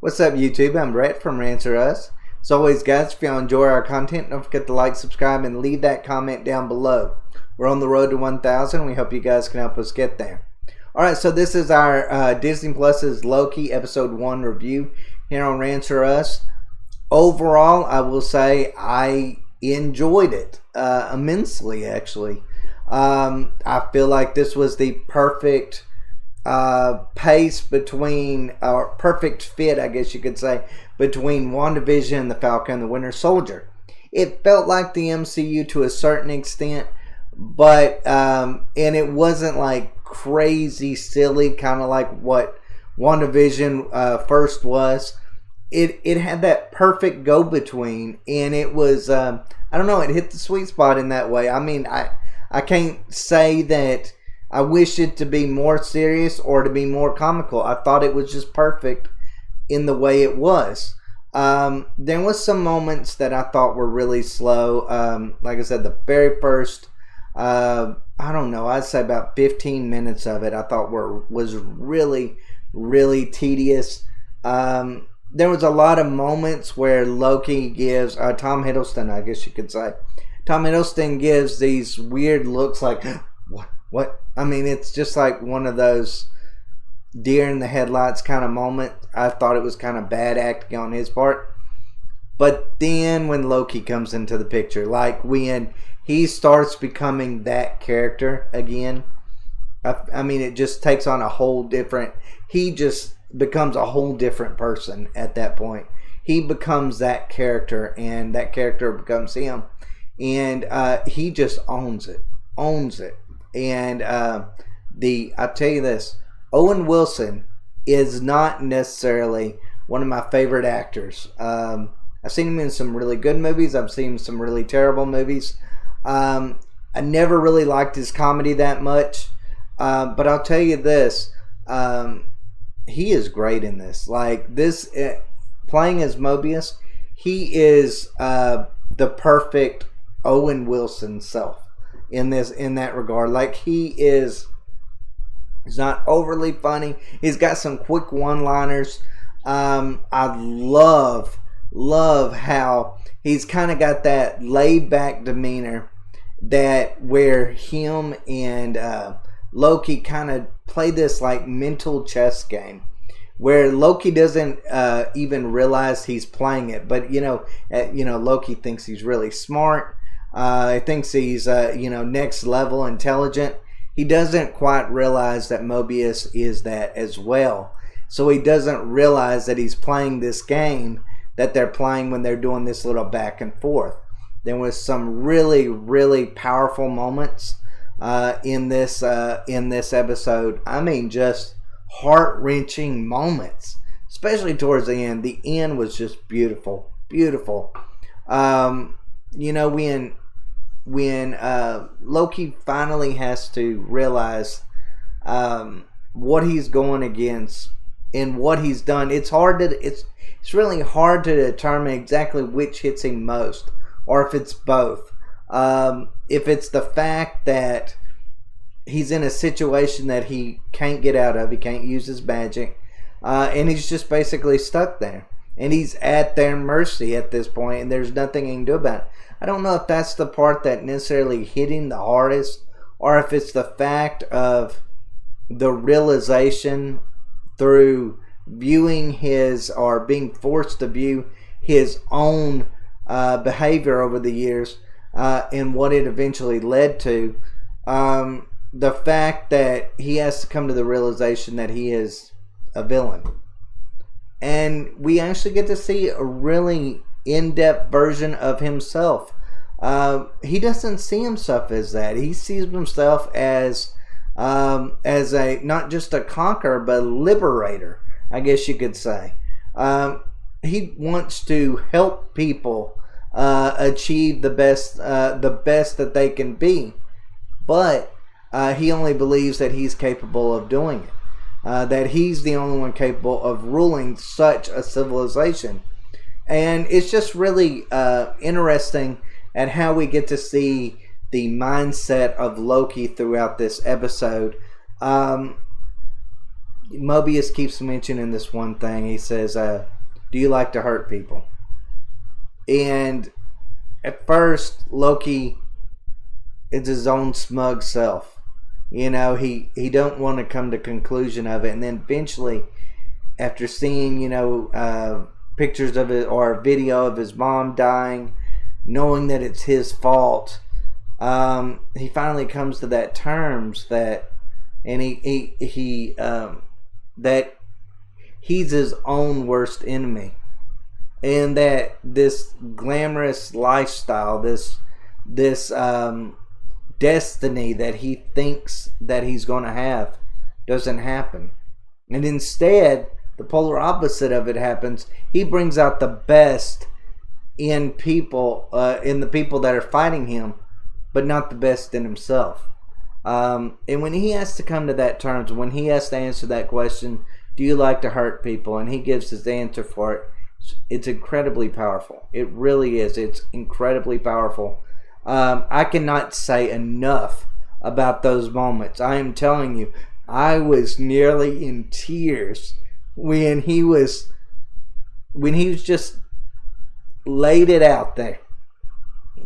What's up, YouTube? I'm Brett from Rants. As always, guys, if y'all enjoy our content, don't forget to like, subscribe, and leave that comment down below. We're on the road to 1,000. We hope you guys can help us get there. Alright, so this is our Disney Plus's Loki Episode 1 review here on Rants. Overall, I will say I enjoyed it immensely, actually. I feel like this was the perfect pace between, or perfect fit, I guess you could say, between WandaVision and the Falcon and the Winter Soldier. It felt like the MCU to a certain extent, but and it wasn't like crazy silly, kind of like what WandaVision first was. It had that perfect go-between, and it was I don't know, it hit the sweet spot in that way. I mean, I can't say that I wish it to be more serious or to be more comical. I thought it was just perfect in the way it was. There was some moments that I thought were really slow. Like I said, the very first, I don't know, I'd say about 15 minutes of it I thought was really, really tedious. There was a lot of moments where Loki gives, Tom Hiddleston, I guess you could say, Tom Hiddleston gives these weird looks like, what? I mean, it's just like one of those deer in the headlights kind of moment. I thought it was kind of bad acting on his part. But then when Loki comes into the picture, like when he starts becoming that character again, I mean, it just takes on a whole different, he just becomes a whole different person at that point. He becomes that character, and that character becomes him. And he just owns it. And I'll tell you this, Owen Wilson is not necessarily one of my favorite actors. I've seen him in some really good movies. I've seen some really terrible movies. I never really liked his comedy that much. But I'll tell you this, he is great in this. Like this, playing as Mobius, he is the perfect Owen Wilson self in that regard. Like he's not overly funny. He's got some quick one-liners. I love how he's kind of got that laid-back demeanor that where him and Loki kind of play this like mental chess game where Loki doesn't even realize he's playing it, but Loki thinks he's really smart. He thinks he's next level intelligent. He doesn't quite realize that Mobius is that as well. So he doesn't realize that he's playing this game that they're playing when they're doing this little back and forth. There was some really, really powerful moments in this episode. I mean, just heart-wrenching moments, especially towards the end. The end was just beautiful. When Loki finally has to realize what he's going against and what he's done, it's really hard to determine exactly which hits him most, or if it's both. If it's the fact that he's in a situation that he can't get out of, he can't use his magic, and he's just basically stuck there. And he's at their mercy at this point, and there's nothing he can do about it. I don't know if that's the part that necessarily hit him the hardest, or if it's the fact of the realization through viewing his, or being forced to view his own behavior over the years, and what it eventually led to. The fact that he has to come to the realization that he is a villain. And we actually get to see a really in-depth version of himself. He doesn't see himself as that. He sees himself as a not just a conqueror, but a liberator, I guess you could say. He wants to help people achieve the best that they can be, but he only believes that he's capable of doing it. That he's the only one capable of ruling such a civilization. And it's just really interesting at how we get to see the mindset of Loki throughout this episode. Mobius keeps mentioning this one thing. He says, do you like to hurt people? And at first, Loki is his own smug self. You know, he don't want to come to conclusion of it. And then eventually, after seeing, pictures of it or a video of his mom dying, knowing that it's his fault, he finally comes to that terms that, and that he's his own worst enemy, and that this glamorous lifestyle, this destiny that he thinks that he's going to have, doesn't happen. And instead, the polar opposite of it happens. He brings out the best in people, in the people that are fighting him, but not the best in himself. And when he has to come to that terms, when he has to answer that question, do you like to hurt people? And he gives his answer for it. It's incredibly powerful. It really is. It's incredibly powerful. I cannot say enough about those moments. I am telling you, I was nearly in tears when he was just laid it out there,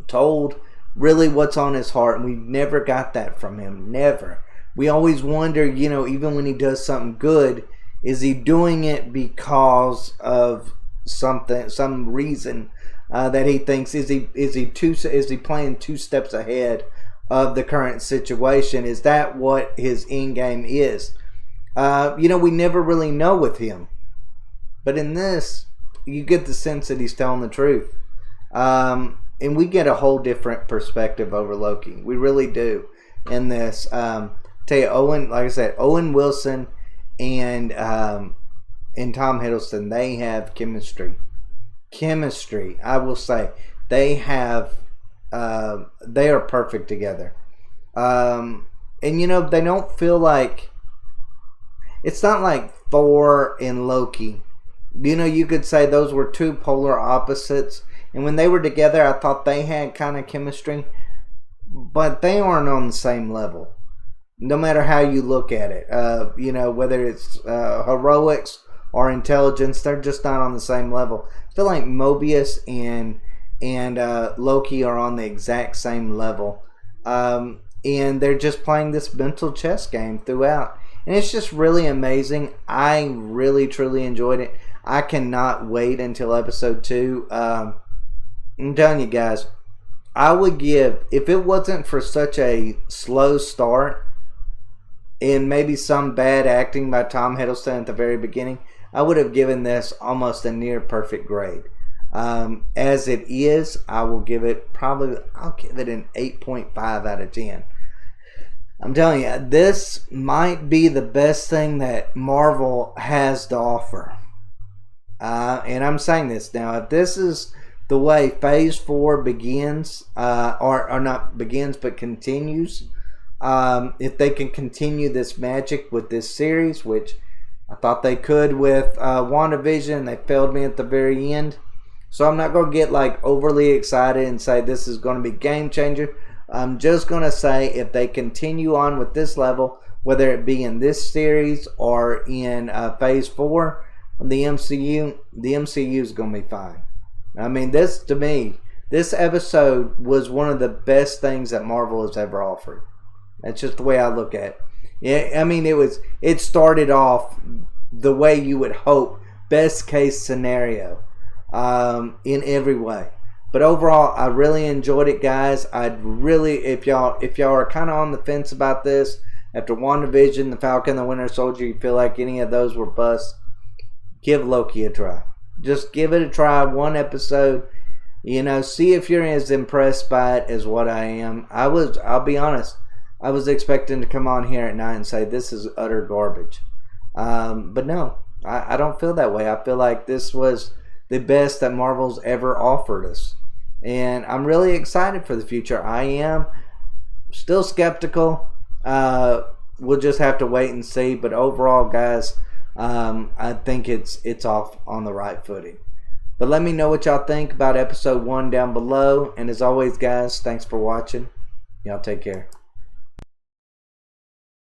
told really what's on his heart. And we never got that from him. Never. We always wonder, even when he does something good, is he doing it because of something, some reason that he thinks, is he playing 2 steps ahead of the current situation? Is that what his end game is? We never really know with him, but in this, you get the sense that he's telling the truth, and we get a whole different perspective over Loki. We really do in this. Tell you, Owen Wilson and Tom Hiddleston, they have chemistry. I will say they have. They are perfect together, and they don't feel like. It's not like Thor and Loki. You could say those were 2 polar opposites, and when they were together, I thought they had kind of chemistry, but they aren't on the same level. No matter how you look at it, whether it's heroics or intelligence, they're just not on the same level. I feel like Mobius and Loki are on the exact same level, and they're just playing this mental chess game throughout, and it's just really amazing. I really truly enjoyed it. I cannot wait until episode 2. I'm telling you guys, I would give, if it wasn't for such a slow start and maybe some bad acting by Tom Hiddleston at the very beginning, I would have given this almost a near perfect grade. As it is, I'll give it an 8.5 out of 10. I'm telling you, this might be the best thing that Marvel has to offer. And I'm saying this now, if this is the way Phase 4 begins, or not begins, but continues, if they can continue this magic with this series, which I thought they could with WandaVision, they failed me at the very end. So I'm not going to get overly excited and say this is going to be game changer. I'm just going to say if they continue on with this level, whether it be in this series or in Phase 4 of the MCU is going to be fine. I mean, to me, this episode was one of the best things that Marvel has ever offered. That's just the way I look at it. Yeah, I mean, it started off the way you would hope, best case scenario, in every way. But overall, I really enjoyed it, guys. If y'all are kind of on the fence about this, after WandaVision, The Falcon, The Winter Soldier, you feel like any of those were busts, give Loki a try. Just give it a try, 1 episode. See if you're as impressed by it as what I am. I'll be honest, I was expecting to come on here at night and say this is utter garbage. But no, I don't feel that way. I feel like this was the best that Marvel's ever offered us. And I'm really excited for the future. I am still skeptical. We'll just have to wait and see. But overall, guys, I think it's off on the right footing. But let me know what y'all think about episode 1 down below. And as always, guys, thanks for watching. Y'all take care.